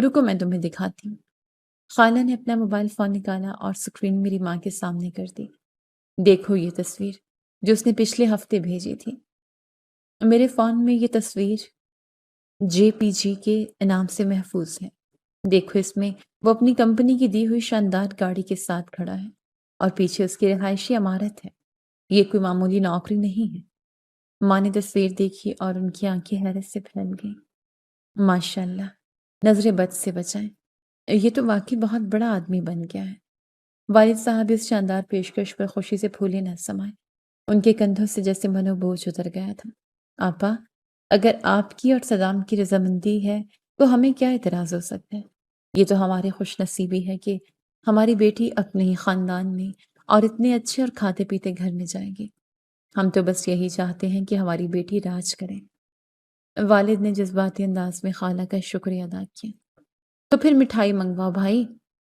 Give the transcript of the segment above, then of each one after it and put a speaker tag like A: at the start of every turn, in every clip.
A: رکو میں تمہیں دکھاتی ہوں۔ خالہ نے اپنا موبائل فون نکالا اور اسکرین میری ماں کے سامنے کر دی۔ دیکھو یہ تصویر جو اس نے پچھلے ہفتے بھیجی تھی۔ میرے فون میں یہ تصویر JPG کے نام سے محفوظ ہے۔ دیکھو اس میں وہ اپنی کمپنی کی دی ہوئی شاندار گاڑی کے ساتھ کھڑا ہے اور پیچھے اس کی رہائشی عمارت ہے۔ یہ کوئی معمولی نوکری نہیں ہے۔ ماں نے تصویر دیکھی اور ان کی آنکھیں حیرت سے پھیل گئیں۔ ماشاء اللہ، نظر بد سے بچائیں، یہ تو واقعی بہت بڑا آدمی بن گیا ہے۔ والد صاحب اس شاندار پیشکش پر خوشی سے پھولے نہ سمائے۔ ان کے کندھوں سے جیسے منو بوجھ اتر گیا تھا۔ آپا، اگر آپ کی اور صدام کی رضامندی ہے تو ہمیں کیا اعتراض ہو سکتا ہے؟ یہ تو ہماری خوش نصیبی ہے کہ ہماری بیٹی اپنے ہی خاندان میں اور اتنے اچھے اور کھاتے پیتے گھر میں جائے گی۔ ہم تو بس یہی چاہتے ہیں کہ ہماری بیٹی راج کرے۔ والد نے جذباتی انداز میں خالہ کا شکریہ ادا کیا۔ تو پھر مٹھائی منگواؤ بھائی،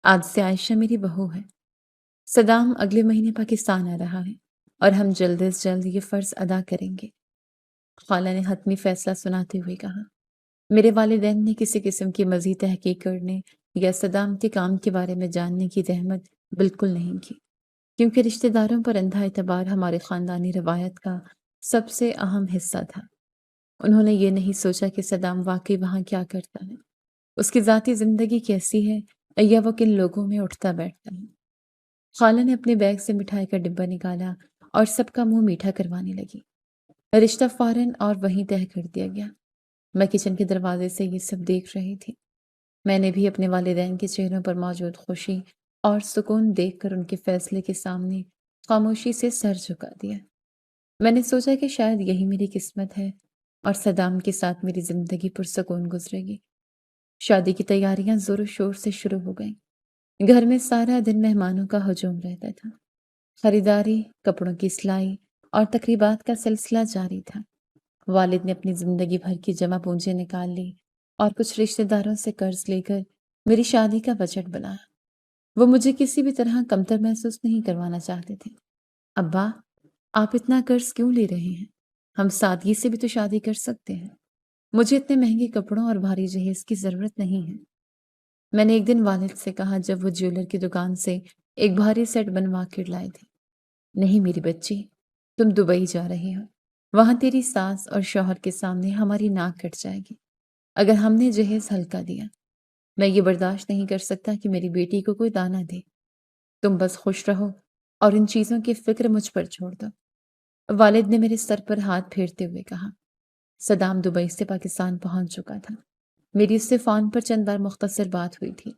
A: آج سے عائشہ میری بہو ہے۔ صدام اگلے مہینے پاکستان آ رہا ہے اور ہم جلد از جلد یہ فرض ادا کریں گے۔ خالہ نے حتمی فیصلہ سناتے ہوئے کہا۔ میرے والدین نے کسی قسم کی مزید تحقیق کرنے یا صدام کے کام کے بارے میں جاننے کی زحمت بالکل نہیں کی، کیونکہ رشتہ داروں پر اندھا اعتبار ہمارے خاندانی روایت کا سب سے اہم حصہ تھا۔ انہوں نے یہ نہیں سوچا کہ صدام واقعی وہاں کیا کرتا ہے، اس کی ذاتی زندگی کیسی ہے یا وہ کن لوگوں میں اٹھتا بیٹھتا ہے۔ خالہ نے اپنے بیگ سے مٹھائی کا ڈبہ نکالا اور سب کا منہ میٹھا کروانے لگی۔ رشتہ فوراً اور وہیں طے کر دیا گیا۔ میں کچن کے دروازے سے یہ سب دیکھ رہی تھی۔ میں نے بھی اپنے والدین کے چہروں پر موجود خوشی اور سکون دیکھ کر ان کے فیصلے کے سامنے خاموشی سے سر جھکا دیا۔ میں نے سوچا کہ شاید یہی میری قسمت ہے اور صدام کے ساتھ میری زندگی پرسکون گزرے گی۔ شادی کی تیاریاں زور و شور سے شروع ہو گئیں۔ گھر میں سارا دن مہمانوں کا ہجوم رہتا تھا۔ خریداری، کپڑوں کی سلائی اور تقریبات کا سلسلہ جاری تھا۔ والد نے اپنی زندگی بھر کی جمع پونجی نکال لی اور کچھ رشتہ داروں سے قرض لے کر میری شادی کا بجٹ بنایا۔ وہ مجھے کسی بھی طرح کمتر محسوس نہیں کروانا چاہتے تھے۔ ابا، آپ اتنا قرض کیوں لے رہے ہیں؟ ہم سادگی سے بھی تو شادی کر سکتے ہیں۔ مجھے اتنے مہنگے کپڑوں اور بھاری جہیز کی ضرورت نہیں ہے۔ میں نے ایک دن والد سے کہا جب وہ جیولر کی دکان سے ایک بھاری سیٹ بنوا کر لائے تھے۔ نہیں میری بچی، تم دبئی جا رہی ہو۔ وہاں تیری ساس اور شوہر کے سامنے ہماری ناک کٹ جائے گی اگر ہم نے جہیز ہلکا دیا۔ میں یہ برداشت نہیں کر سکتا کہ میری بیٹی کو کوئی تانا دے۔ تم بس خوش رہو اور ان چیزوں کی فکر مجھ پر چھوڑ دو۔ والد نے میرے سر پر ہاتھ پھیرتے ہوئے کہا۔ صدام دبئی سے پاکستان پہنچ چکا تھا۔ میری اس سے فون پر چند بار مختصر بات ہوئی تھی۔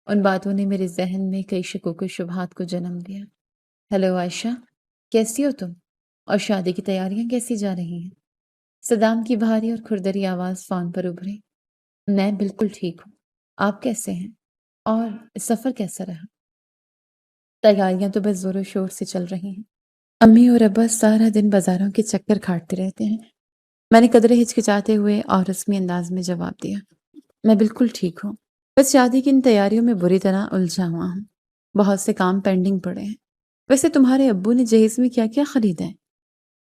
A: ان باتوں نے میرے ذہن میں کئی شکوک و شبہات کو جنم دیا۔ ہیلو عائشہ، کیسی ہو تم؟ اور شادی کی تیاریاں کیسی جا رہی ہیں؟ صدام کی بھاری اور کھردری آواز فون پر ابھری۔ میں بالکل ٹھیک ہوں۔ آپ کیسے ہیں؟ اور سفر کیسا رہا؟ تیاریاں تو بس زور و شور سے چل رہی ہیں۔ امی اور ابا سارا دن بازاروں کے چکر کاٹتے رہتے ہیں۔ میں نے قدرے ہچکچاتے ہوئے اور رسمی انداز میں جواب دیا۔ میں بالکل ٹھیک ہوں، بس شادی کی ان تیاریوں میں بری طرح الجھا ہوا ہوں۔ بہت سے کام پینڈنگ پڑے ہیں۔ ویسے تمہارے ابو نے جہیز میں کیا کیا خریدا ہے؟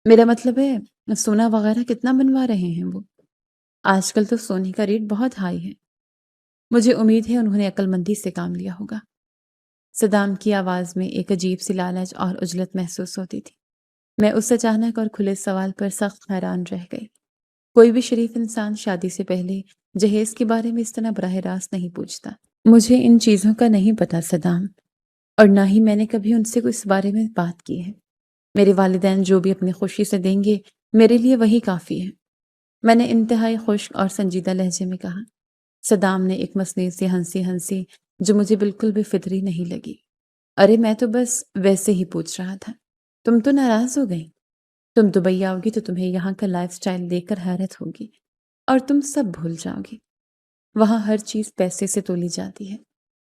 A: میرا مطلب ہے سونا وغیرہ کتنا بنوا رہے ہیں وہ؟ آج کل تو سونے کا ریٹ بہت ہائی ہے۔ مجھے امید ہے انہوں نے عقل مندی سے کام لیا ہوگا۔ صدام کی آواز میں ایک عجیب سی لالچ اور عجلت محسوس ہوتی تھی۔ میں اس اچانک اور کھلے سوال پر سخت حیران رہ گئی۔ کوئی بھی شریف انسان شادی سے پہلے جہیز کے بارے میں اس طرح براہ راست نہیں پوچھتا۔ مجھے ان چیزوں کا نہیں پتا صدام، اور نہ ہی میں نے کبھی ان سے کوئی اس بارے میں بات کی ہے۔ میرے والدین جو بھی اپنی خوشی سے دیں گے میرے لیے وہی کافی ہے، میں نے انتہائی خشک اور سنجیدہ لہجے میں کہا۔ صدام نے ایک مصنوعی سی ہنسی ہنسی جو مجھے بالکل بھی فطری نہیں لگی۔ ارے میں تو بس ویسے ہی پوچھ رہا تھا، تم تو ناراض ہو گئی؟ تم دبئی آؤ گی تو تمہیں یہاں کا لائف سٹائل دیکھ کر حیرت ہوگی اور تم سب بھول جاؤ گی۔ وہاں ہر چیز پیسے سے تولی جاتی ہے۔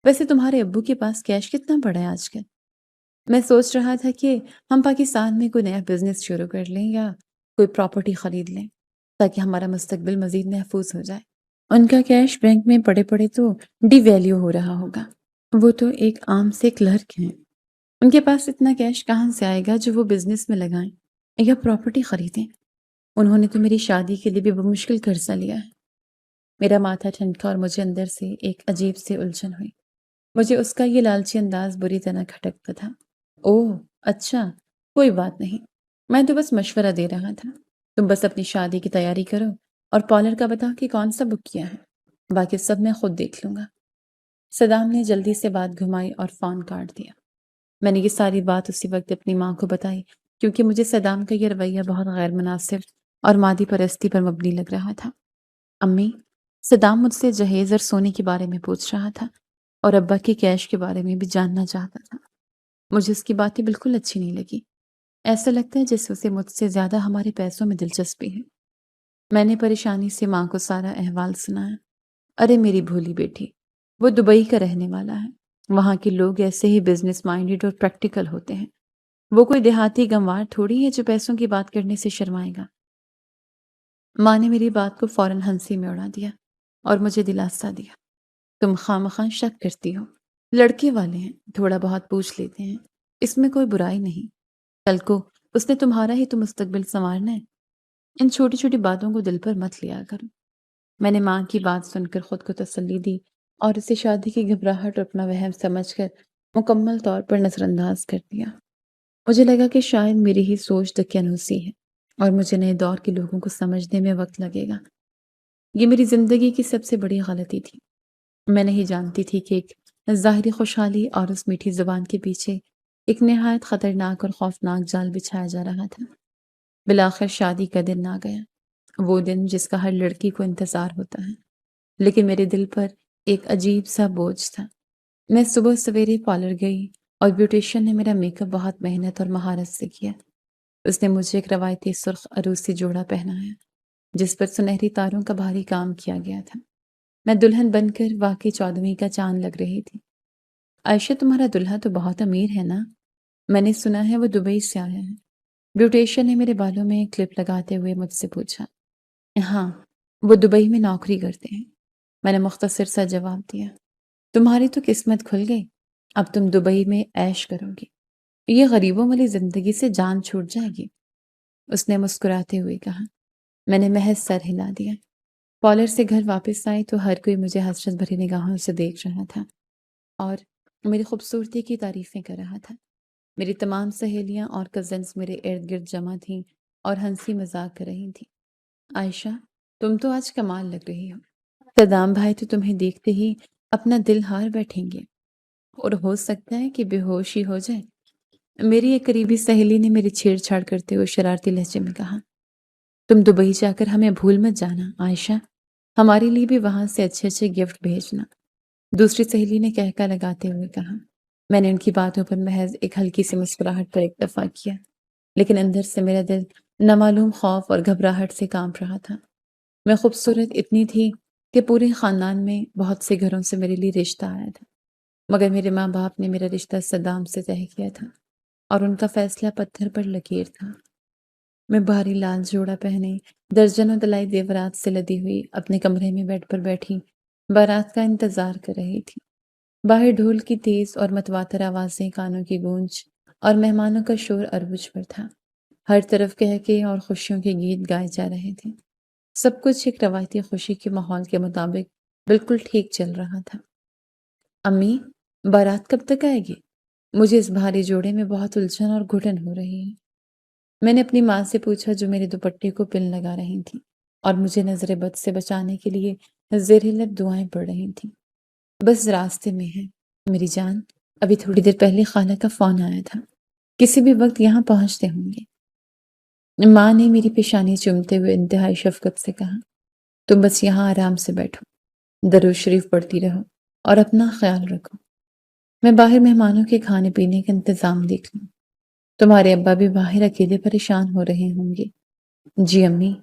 A: ویسے تمہارے ابو کے پاس کیش کتنا پڑا ہے آج کل؟ میں سوچ رہا تھا کہ ہم پاکستان میں کوئی نیا بزنس شروع کر لیں یا کوئی پراپرٹی خرید لیں تاکہ ہمارا مستقبل مزید محفوظ ہو جائے۔ ان کا کیش بینک میں پڑے پڑے تو ڈی ویلیو ہو رہا ہوگا۔ وہ تو ایک عام سے کلرک ہیں، ان کے پاس اتنا کیش کہاں سے آئے گا جو وہ بزنس میں لگائیں یا پراپرٹی خریدیں؟ انہوں نے تو میری شادی کے لیے بھی بمشکل قرضہ لیا ہے۔ میرا ماتھا ٹھنڈا اور مجھے اندر سے ایک عجیب سی الجھن ہوئی۔ مجھے اس کا یہ لالچی انداز بری طرح کھٹکتا تھا۔ اوہ! اچھا، کوئی بات نہیں۔ میں تو بس مشورہ دے رہا تھا۔ تم بس اپنی شادی کی تیاری کرو اور پارلر کا بتاؤ کہ کون سا بک کیا ہے۔ باقی سب میں خود دیکھ لوں گا۔ صدام نے جلدی سے بات گھمائی اور فون کاٹ دیا۔ میں نے یہ ساری بات اسی وقت اپنی ماں کو بتائی کیونکہ مجھے صدام کا یہ رویہ بہت غیر مناسب اور مادی پرستی پر مبنی لگ رہا تھا۔ امی، صدام مجھ سے جہیز اور سونے کے بارے میں پوچھ رہا تھا اور ابا کے کیش کے بارے میں بھی جاننا چاہتا تھا۔ مجھے اس کی باتیں بالکل اچھی نہیں لگی۔ ایسا لگتا ہے جیسے اسے مجھ سے زیادہ ہمارے پیسوں میں دلچسپی ہے۔ میں نے پریشانی سے ماں کو سارا احوال سنایا۔ ارے میری بھولی بیٹی، وہ دبئی کا رہنے والا ہے۔ وہاں کے لوگ ایسے ہی بزنس مائنڈڈ اور پریکٹیکل ہوتے ہیں۔ وہ کوئی دیہاتی گنوار تھوڑی ہے جو پیسوں کی بات کرنے سے شرمائے گا۔ ماں نے میری بات کو فوراً ہنسی میں اڑا دیا اور مجھے دلاسا دیا۔ تم خواہ شک کرتی ہو۔ لڑکے والے ہیں، تھوڑا بہت پوچھ لیتے ہیں، اس میں کوئی برائی نہیں۔ کل کو اس نے تمہارا ہی تو مستقبل سنوارنا ہے۔ ان چھوٹی چھوٹی باتوں کو دل پر مت لیا کرو۔ میں نے ماں کی بات سن کر خود کو تسلی دی اور اسے شادی کی گھبراہٹ اور اپنا وہم سمجھ کر مکمل طور پر نظر انداز کر دیا۔ مجھے لگا کہ شاید میری ہی سوچ دقیانوسی ہے اور مجھے نئے دور کے لوگوں کو سمجھنے میں وقت لگے گا۔ یہ میری زندگی کی سب سے بڑی غلطی تھی۔ میں نہیں جانتی تھی کہ ایک ظاہری خوشحالی اور اس میٹھی زبان کے پیچھے ایک نہایت خطرناک اور خوفناک جال بچھایا جا رہا تھا۔ بالآخر شادی کا دن آ گیا، وہ دن جس کا ہر لڑکی کو انتظار ہوتا ہے، لیکن میرے دل پر ایک عجیب سا بوجھ تھا۔ میں صبح سویرے پارلر گئی اور بیوٹیشین نے میرا میک اپ بہت محنت اور مہارت سے کیا۔ اس نے مجھے ایک روایتی سرخ عروسی جوڑا پہنایا جس پر سنہری تاروں کا بھاری کام کیا گیا تھا۔ میں دلہن بن کر واقعی 14ویں کا چاند لگ رہی تھی۔ عائشہ، تمہارا دلہا تو بہت امیر ہے نا؟ میں نے سنا ہے وہ دبئی سے آیا ہے۔ بیوٹیشین نے میرے بالوں میں کلپ لگاتے ہوئے مجھ سے پوچھا۔ ہاں، وہ دبئی میں نوکری کرتے ہیں، میں نے مختصر سا جواب دیا۔ تمہاری تو قسمت کھل گئی، اب تم دبئی میں عیش کرو گی۔ یہ غریبوں والی زندگی سے جان چھوٹ جائے گی، اس نے مسکراتے ہوئے کہا۔ میں نے محض سر ہلا دیا۔ پارلر سے گھر واپس آئی تو ہر کوئی مجھے حسرت بھری نگاہوں سے دیکھ رہا تھا اور میری خوبصورتی کی تعریفیں کر رہا تھا۔ میری تمام سہیلیاں اور کزنز میرے ارد گرد جمع تھیں اور ہنسی مذاق کر رہی تھیں۔ عائشہ، تم تو آج کمال لگ رہی ہو۔ صدام بھائی تو تمہیں دیکھتے ہی اپنا دل ہار بیٹھیں گے اور ہو سکتا ہے کہ بے ہوش ہی ہو جائے۔ میری ایک قریبی سہیلی نے میری چھیڑ چھاڑ کرتے ہوئے شرارتی لہجے میں کہا۔ تم دبئی جا کر ہمیں بھول مت جانا عائشہ، ہمارے لیے بھی وہاں سے اچھے اچھے گفٹ بھیجنا، دوسری سہیلی نے کہکا لگاتے ہوئے کہا۔ میں نے ان کی باتوں پر محض ایک ہلکی سی مسکراہٹ پر اکتفا کیا، لیکن اندر سے میرا دل نامعلوم خوف اور گھبراہٹ سے کانپ رہا تھا۔ میں خوبصورت اتنی تھی کہ پورے خاندان میں بہت سے گھروں سے میرے لیے رشتہ آیا تھا، مگر میرے ماں باپ نے میرا رشتہ صدام سے طے کیا تھا اور ان کا فیصلہ پتھر پر لکیر تھا۔ میں بھاری لال جوڑا پہنے درجنوں دلائی زیورات سے لدی ہوئی اپنے کمرے میں بیڈ پر بیٹھی بارات کا انتظار کر رہی تھی۔ باہر ڈھول کی تیز اور متواتر آوازیں کانوں کی گونج اور مہمانوں کا شور عروج پر تھا۔ ہر طرف کہکے اور خوشیوں کے گیت گائے جا رہے تھے۔ سب کچھ ایک روایتی خوشی کے ماحول کے مطابق بالکل ٹھیک چل رہا تھا۔ امی، بارات کب تک آئے گی؟ مجھے اس بھاری جوڑے میں بہت الجھن اور گھٹن ہو رہی ہے۔ میں نے اپنی ماں سے پوچھا جو میرے دوپٹے کو پن لگا رہی تھی اور مجھے نظر بد سے بچانے کے لیے زیر لب دعائیں پڑھ رہی تھیں۔ بس راستے میں ہے میری جان، ابھی تھوڑی دیر پہلے خالہ کا فون آیا تھا، کسی بھی وقت یہاں پہنچتے ہوں گے۔ ماں نے میری پیشانی چومتے ہوئے انتہائی شفقت سے کہا۔ تم بس یہاں آرام سے بیٹھو، درود شریف پڑھتی رہو اور اپنا خیال رکھو۔ میں باہر مہمانوں کے کھانے پینے کا انتظام دیکھ لوں۔ تمہارے ابا بھی باہر اکیلے پریشان ہو رہے ہوں گے۔ جی امی،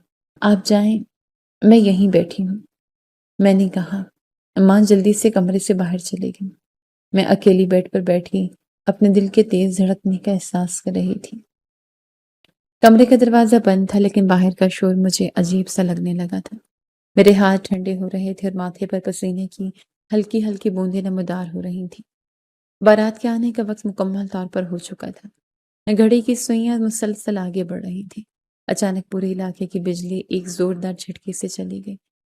A: آپ جائیں، میں یہیں بیٹھی ہوں، میں نے کہا۔ ماں جلدی سے کمرے سے باہر چلے گئی۔ میں اکیلی بیڈ پر بیٹھی اپنے دل کے تیز دھڑکنے کا احساس کر رہی تھی۔ کمرے کا دروازہ بند تھا لیکن باہر کا شور مجھے عجیب سا لگنے لگا تھا۔ میرے ہاتھ ٹھنڈے ہو رہے تھے اور ماتھے پر پسینے کی ہلکی ہلکی بوندیں نمودار ہو رہی تھیں۔ بارات کے آنے کا وقت مکمل طور پر ہو چکا تھا۔ گھڑی کی سوئیاں مسلسل آگے بڑھ رہی تھیں۔ اچانک پورے علاقے کی بجلی ایک زوردار جھٹکے سے چلی گئی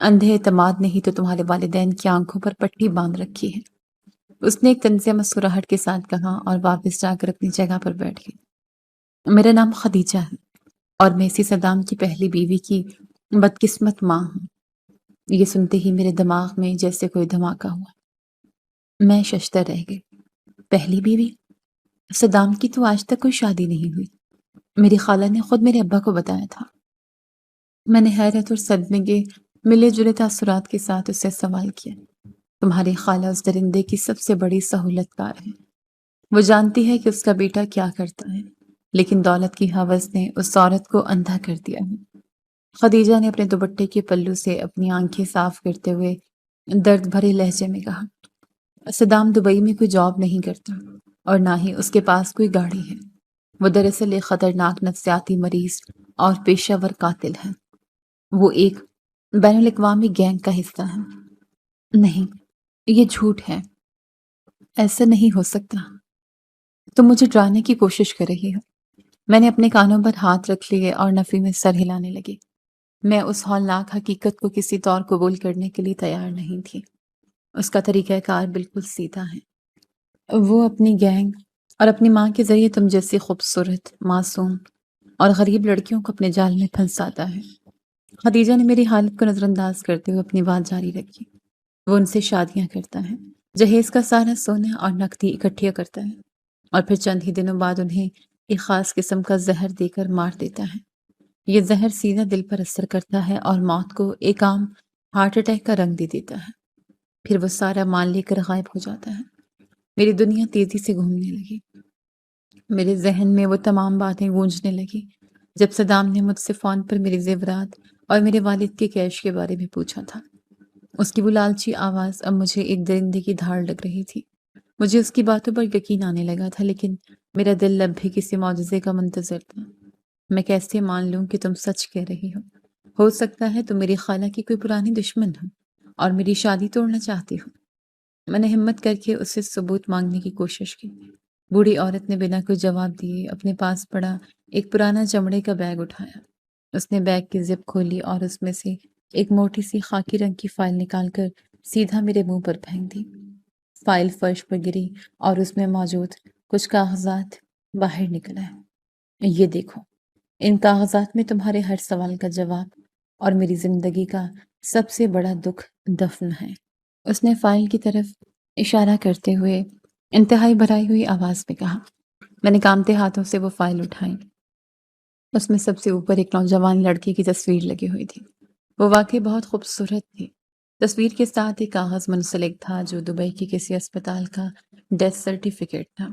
A: اندھے اعتماد نے ہی تو تمہارے والدین کی آنکھوں پر پٹی باندھ رکھی ہے۔ اس نے ایک طنزیہ مسکراہٹ کے ساتھ کہا اور واپس جا کر اپنی جگہ پر بیٹھ گئی۔ میرا نام خدیجہ ہے اور میں اسی صدام کی پہلی بیوی کی بدقسمت ماں ہوں۔ یہ سنتے ہی میرے دماغ میں جیسے کوئی دھماکہ ہوا۔ میں ششدر رہ گئی۔ پہلی بیوی؟ صدام کی تو آج تک کوئی شادی نہیں ہوئی۔ میری خالہ نے خود میرے ابا کو بتایا تھا۔ میں نے حیرت اور صدمے کے ملے جلے تاثرات کے ساتھ اس سے سوال کیا۔ تمہاری خالہ اس درندے کی سب سے بڑی سہولت کار ہے۔ وہ جانتی ہے کہ اس کا بیٹا کیا کرتا ہے، لیکن دولت کی ہوس نے اس عورت کو اندھا کر دیا ہے۔ خدیجہ نے اپنے دوپٹے کے پلو سے اپنی آنکھیں صاف کرتے ہوئے درد بھرے لہجے میں کہا، صدام دبئی میں کوئی جاب نہیں کرتا اور نہ ہی اس کے پاس کوئی گاڑی ہے۔ وہ دراصل ایک خطرناک نفسیاتی مریض اور پیشہ ور قاتل ہے۔ وہ ایک بین الاقوامی گینگ کا حصہ ہے۔ نہیں، یہ جھوٹ ہے۔ ایسا نہیں ہو سکتا۔ تم مجھے ڈرانے کی کوشش کر رہی ہو۔ میں نے اپنے کانوں پر ہاتھ رکھ لیے اور نفی میں سر ہلانے لگی۔ میں اس ہولناک حقیقت کو کسی طور قبول کرنے کے لیے تیار نہیں تھی۔ اس کا طریقہ کار بالکل سیدھا ہے۔ وہ اپنی گینگ اور اپنی ماں کے ذریعے تم جیسی خوبصورت، معصوم اور غریب لڑکیوں کو اپنے جال میں پھنساتا ہے۔ خدیجہ نے میری حالت کو نظر انداز کرتے ہوئے اپنی بات جاری رکھی۔ وہ ان سے شادیاں کرتا ہے، جہیز کا سارا سونا اور نقدی اکٹھیا کرتا ہے اور پھر چند ہی دنوں بعد انہیں ایک خاص قسم کا زہر دے کر مار دیتا ہے۔ یہ زہر سیدھا دل پر اثر کرتا ہے اور موت کو ایک عام ہارٹ اٹیک کا رنگ دے دیتا ہے۔ پھر وہ سارا مال لے کر غائب ہو جاتا ہے۔ میری دنیا تیزی سے گھومنے لگی۔ میرے ذہن میں وہ تمام باتیں گونجنے لگی جب صدام نے مجھ سے فون پر میری زیورات اور میرے والد کے کیش کے بارے میں پوچھا تھا۔ اس کی وہ لالچی آواز اب مجھے ایک درندے کی دھاڑ لگ رہی تھی۔ مجھے اس کی باتوں پر یقین آنے لگا تھا، لیکن میرا دل اب بھی کسی معجزے کا منتظر تھا۔ میں کیسے مان لوں کہ تم سچ کہہ رہی ہو سکتا ہے تم میری خالہ کی کوئی پرانی دشمن ہو اور میری شادی توڑنا چاہتی ہو۔ میں نے ہمت کر کے اس سے ثبوت مانگنے کی کوشش کی۔ بوڑھی عورت نے بنا کوئی جواب دیے اپنے پاس پڑا ایک پرانا چمڑے کا بیگ اٹھایا۔ اس نے بیگ کی زپ کھولی اور اس میں سے ایک موٹی سی خاکی رنگ کی فائل نکال کر سیدھا میرے منہ پر پھینک دی۔ فائل فرش پر گری اور اس میں موجود کچھ کاغذات باہر نکل آئے۔ یہ دیکھو، ان کاغذات میں تمہارے ہر سوال کا جواب اور میری زندگی کا سب سے بڑا دکھ دفن ہے۔ اس نے فائل کی طرف اشارہ کرتے ہوئے انتہائی بھرائی ہوئی آواز میں کہا۔ میں نے کانپتے ہاتھوں سے وہ فائل اٹھائی۔ اس میں سب سے اوپر ایک نوجوان لڑکی کی تصویر لگی ہوئی تھی۔ وہ واقعی بہت خوبصورت تھی۔ تصویر کے ساتھ ایک کاغذ منسلک تھا جو دبئی کی کسی اسپتال کا ڈیتھ سرٹیفکیٹ تھا۔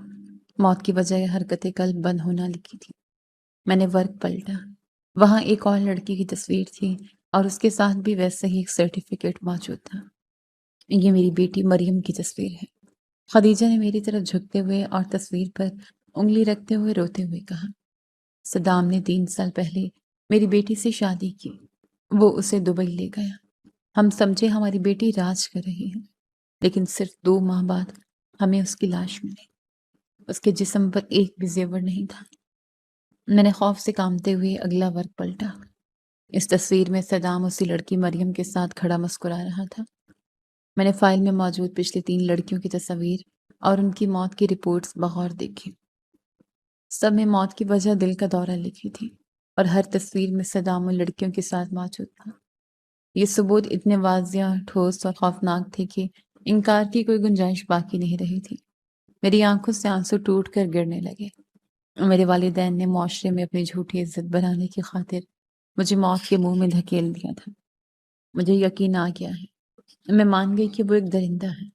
A: موت کی وجہ حرکت قلب بند ہونا لکھی تھی۔ میں نے ورق پلٹا۔ وہاں ایک اور لڑکی کی تصویر تھی اور اس کے ساتھ بھی ویسے ہی ایک سرٹیفکیٹ موجود تھا۔ یہ میری بیٹی مریم کی تصویر ہے۔ خدیجہ نے میری طرف جھکتے ہوئے اور تصویر پر انگلی رکھتے ہوئے روتے ہوئے کہا، صدام نے 3 سال پہلے میری بیٹی سے شادی کی۔ وہ اسے دبئی لے گیا۔ ہم سمجھے ہماری بیٹی راج کر رہی ہے، لیکن صرف 2 ماہ بعد ہمیں اس کی لاش ملی۔ اس کے جسم پر ایک بھی زیور نہیں تھا۔ میں نے خوف سے کانپتے ہوئے اگلا ورق پلٹا۔ اس تصویر میں صدام اسی لڑکی مریم کے ساتھ کھڑا مسکرا رہا تھا۔ میں نے فائل میں موجود پچھلی 3 لڑکیوں کی تصاویر اور ان کی موت کی رپورٹس بغور دیکھی۔ سب میں موت کی وجہ دل کا دورہ لکھی تھی اور ہر تصویر میں صدام ان لڑکیوں کے ساتھ موجود تھا۔ یہ ثبوت اتنے واضح، ٹھوس اور خوفناک تھے کہ انکار کی کوئی گنجائش باقی نہیں رہی تھی۔ میری آنکھوں سے آنسو ٹوٹ کر گرنے لگے۔ میرے والدین نے معاشرے میں اپنی جھوٹی عزت بنانے کی خاطر مجھے موت کے منہ میں دھکیل دیا تھا۔ مجھے یقین آ گیا ہے۔ میں مان گئی کہ وہ ایک درندہ ہے۔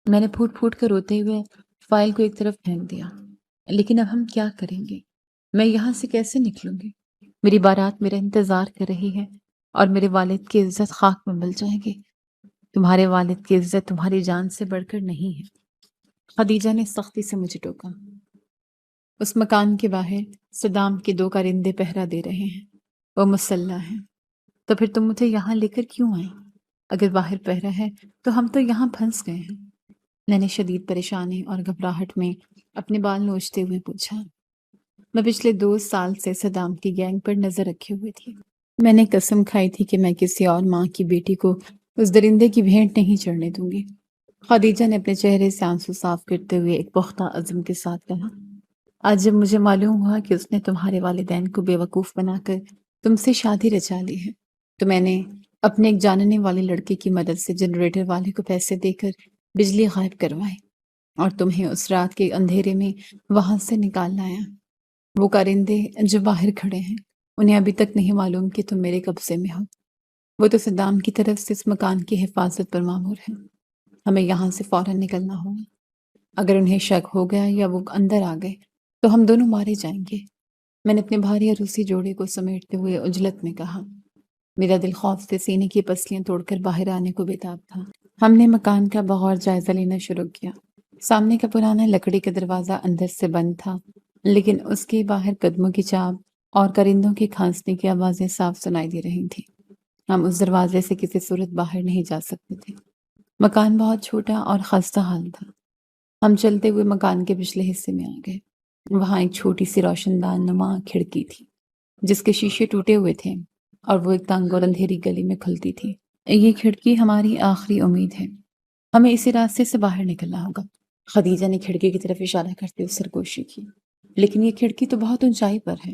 A: میں نے پھوٹ پھوٹ کر روتے ہوئے فائل کو ایک طرف پھینک دیا۔ لیکن اب ہم کیا کریں گے؟ میں یہاں سے کیسے نکلوں گی؟ میری بارات میرا انتظار کر رہی ہے اور میرے والد کی عزت خاک میں مل جائے گی۔ تمہارے والد کی عزت تمہاری جان سے بڑھ کر نہیں ہے۔ خدیجہ نے سختی سے مجھے ٹوکا۔ اس مکان کے باہر صدام کے 2 کارندے پہرا دے رہے ہیں۔ وہ مسلح ہیں۔ تو پھر تم مجھے یہاں لے کر کیوں آئیں؟ اگر باہر پہرا ہے تو ہم تو یہاں پھنس گئے ہیں۔ میں نے شدید پریشانی اور گھبراہٹ میں اپنے بال نوچتے ہوئے پوچھا۔ میں پچھلے 2 سال سے صدام کی گینگ پر نظر رکھے ہوئے تھی۔ میں نے قسم کھائی تھی کہ میں کسی اور ماں کی بیٹی کو اس درندے کی بھینٹ نہیں چڑھنے دوں گی۔ خدیجہ نے اپنے چہرے سے آنسو صاف کرتے ہوئے ایک پختہ عزم کے ساتھ کہا، آج جب مجھے معلوم ہوا کہ اس نے تمہارے والدین کو بے وقوف بنا کر تم سے شادی رچا لی ہے، تو میں نے اپنے ایک جاننے والے لڑکے کی مدد سے جنریٹر والے کو پیسے دے کر بجلی غائب کروائی اور تمہیں اس رات کے اندھیرے میں وہاں سے نکال لایا۔ وہ کارندے جو باہر کھڑے ہیں، انہیں ابھی تک نہیں معلوم کہ تم میرے قبضے میں ہو۔ وہ تو صدام کی طرف سے اس مکان کی حفاظت پر مامور ہے۔ ہمیں یہاں سے فوراً نکلنا ہوگا۔ اگر انہیں شک ہو گیا یا وہ اندر آ گئے تو ہم دونوں مارے جائیں گے۔ میں نے اپنے بھاری عروسی جوڑے کو سمیٹتے ہوئے عجلت میں کہا۔ میرا دل خوف سے سینے کی پسلیاں توڑ کر باہر آنے کو بےتاب تھا۔ ہم نے مکان کا بغور جائزہ لینا شروع کیا۔ سامنے کا پرانا لکڑی کا دروازہ اندر سے بند تھا، لیکن اس کے باہر قدموں کی چاپ اور کرندوں کے کھانسنے کی آوازیں صاف سنائی دے رہی تھیں۔ ہم اس دروازے سے کسی صورت باہر نہیں جا سکتے تھے۔ مکان بہت چھوٹا اور خستہ حال تھا۔ ہم چلتے ہوئے مکان کے پچھلے حصے میں آ گئے۔ وہاں ایک چھوٹی سی روشن دان نما کھڑکی تھی جس کے شیشے ٹوٹے ہوئے تھے اور وہ ایک تنگ اور اندھیری گلی میں کھلتی تھی۔ یہ کھڑکی ہماری آخری امید ہے، ہمیں اسی راستے سے باہر نکلنا ہوگا۔ خدیجہ نے کھڑکی کی طرف اشارہ کرتے ہوئے سرگوشی کی، لیکن یہ کھڑکی تو بہت اونچائی پر ہے،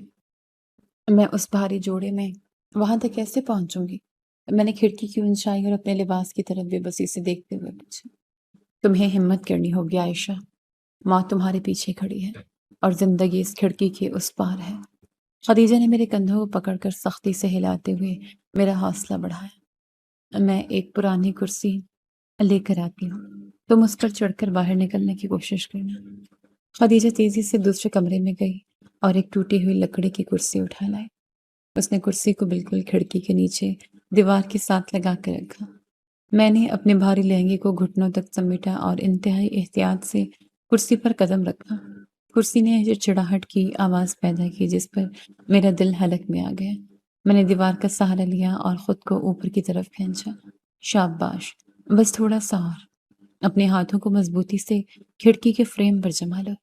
A: میں اس بھاری جوڑے میں وہاں تک کیسے پہنچوں گی؟ میں نے کھڑکی کی اونچائی اور اپنے لباس کی طرف بے بسی سے دیکھتے ہوئے پوچھا۔ تمہیں ہمت کرنی ہوگی عائشہ، ماں تمہارے پیچھے کھڑی ہے اور زندگی اس کھڑکی کے اس پار ہے۔ خدیجہ نے میرے کندھوں کو پکڑ کر سختی سے ہلاتے ہوئے میرا حوصلہ بڑھایا۔ میں ایک پرانی کرسی لے کر آتی ہوں، تم اس پر چڑھ کر باہر نکلنے کی کوشش کرنا۔ خدیجہ تیزی سے دوسرے کمرے میں گئی اور ایک ٹوٹی ہوئی لکڑی کی کرسی اٹھا لائی۔ اس نے کرسی کو بالکل کھڑکی کے نیچے دیوار کے ساتھ لگا کے رکھا۔ میں نے اپنے بھاری لہنگے کو گھٹنوں تک سمیٹا اور انتہائی احتیاط سے کرسی پر قدم رکھا۔ کرسی نے چڑچڑاہٹ کی آواز پیدا کی جس پر میرا دل حلق میں آ گیا۔ میں نے دیوار کا سہارا لیا اور خود کو اوپر کی طرف کھینچا۔ شاباش، بس تھوڑا سا اور۔ اپنے ہاتھوں کو مضبوطی سے کھڑکی کے فریم پر جما لو۔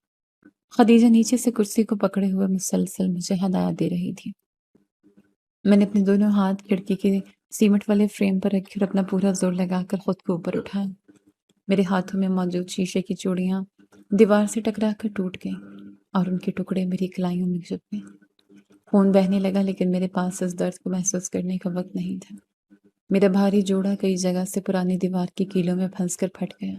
A: خدیجہ نیچے سے کرسی کو پکڑے ہوئے مسلسل مجھے ہدایت دے رہی تھی۔ میں نے اپنے دونوں ہاتھ کھڑکی کے سیمٹ والے فریم پر رکھ کر اپنا پورا زور لگا کر خود کو اوپر اٹھایا۔ میرے ہاتھوں میں موجود شیشے کی چوڑیاں دیوار سے ٹکرا کر ٹوٹ گئیں اور ان کے ٹکڑے میری کلائیوں میں چپ گئے۔ خون بہنے لگا لیکن میرے پاس اس درد کو محسوس کرنے کا وقت نہیں تھا۔ میرا بھاری جوڑا کئی جگہ سے پرانی دیوار کی کیلوں میں پھنس کر پھٹ گیا۔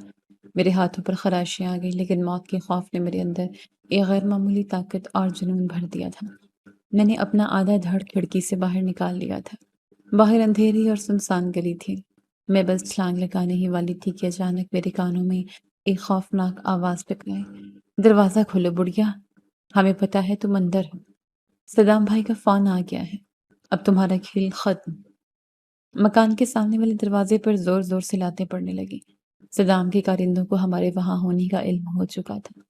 A: میرے ہاتھوں پر خراشیاں آ گئی لیکن موت کے خوف نے میرے اندر ایک غیر معمولی طاقت اور جنون بھر دیا تھا۔ میں نے اپنا آدھا دھڑ کھڑکی سے باہر نکال لیا تھا۔ باہر اندھیری اور سنسان گلی تھی۔ میں بس چھلانگ لگانے ہی والی تھی کہ اچانک میرے کانوں میں ایک خوفناک آواز ٹکرائی۔ دروازہ کھولو بڑھیا، ہمیں پتہ ہے تم اندر ہو۔ صدام بھائی کا فون آ گیا ہے، اب تمہارا کھیل ختم۔ مکان کے سامنے والے دروازے پر زور زور سے لاتیں پڑنے لگی۔ صدام کے کارندوں کو ہمارے وہاں ہونے کا علم ہو چکا تھا۔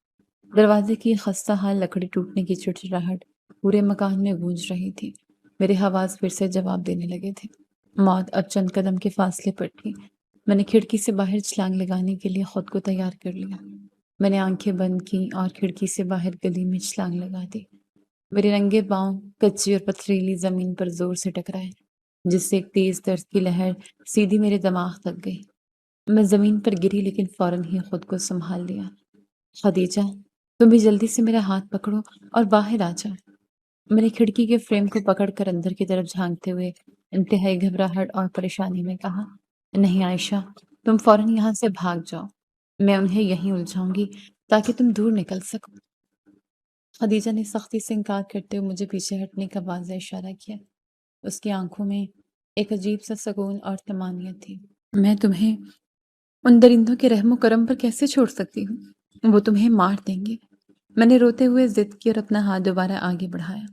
A: دروازے کی خستہ حال لکڑی ٹوٹنے کی چڑچڑاہٹ پورے مکان میں گونج رہی تھی۔ میرے حواس پھر سے جواب دینے لگے تھے۔ موت اب چند قدم کے فاصلے پر تھی۔ میں نے کھڑکی سے باہر چھلانگ لگانے کے لیے خود کو تیار کر لیا۔ میں نے آنکھیں بند کی اور کھڑکی سے باہر گلی میں چھلانگ لگا دی۔ میرے ننگے پاؤں کچی اور پتھریلی زمین پر زور سے ٹکرائے جس سے ایک تیز درد کی لہر سیدھی میرے دماغ تک گئی۔ میں زمین پر گری لیکن فوراً ہی خود کو سنبھال لیا۔ خدیجہ، تم بھی جلدی سے میرا ہاتھ پکڑو اور باہر آ جاؤ۔ میں نے کھڑکی کے فریم کو پکڑ کر اندر کی طرف جھانکتے ہوئے انتہائی گھبراہٹ اور پریشانی میں کہا، نہیں عائشہ، تم فوراً یہاں سے بھاگ جاؤ، میں انہیں یہیں الجھاؤں گی تاکہ تم دور نکل سکو۔ خدیجہ نے سختی سے انکار کرتے ہوئے مجھے پیچھے ہٹنے کا واضح اشارہ کیا۔ اس کی آنکھوں میں ایک عجیب سا سکون اور طمانینت تھی۔ میں تمہیں ان درندوں کے رحم و کرم پر کیسے چھوڑ سکتی ہوں؟ وہ تمہیں مار دیں گے۔ میں نے روتے ہوئے ضد کی اور اپنا ہاتھ دوبارہ آگے بڑھایا۔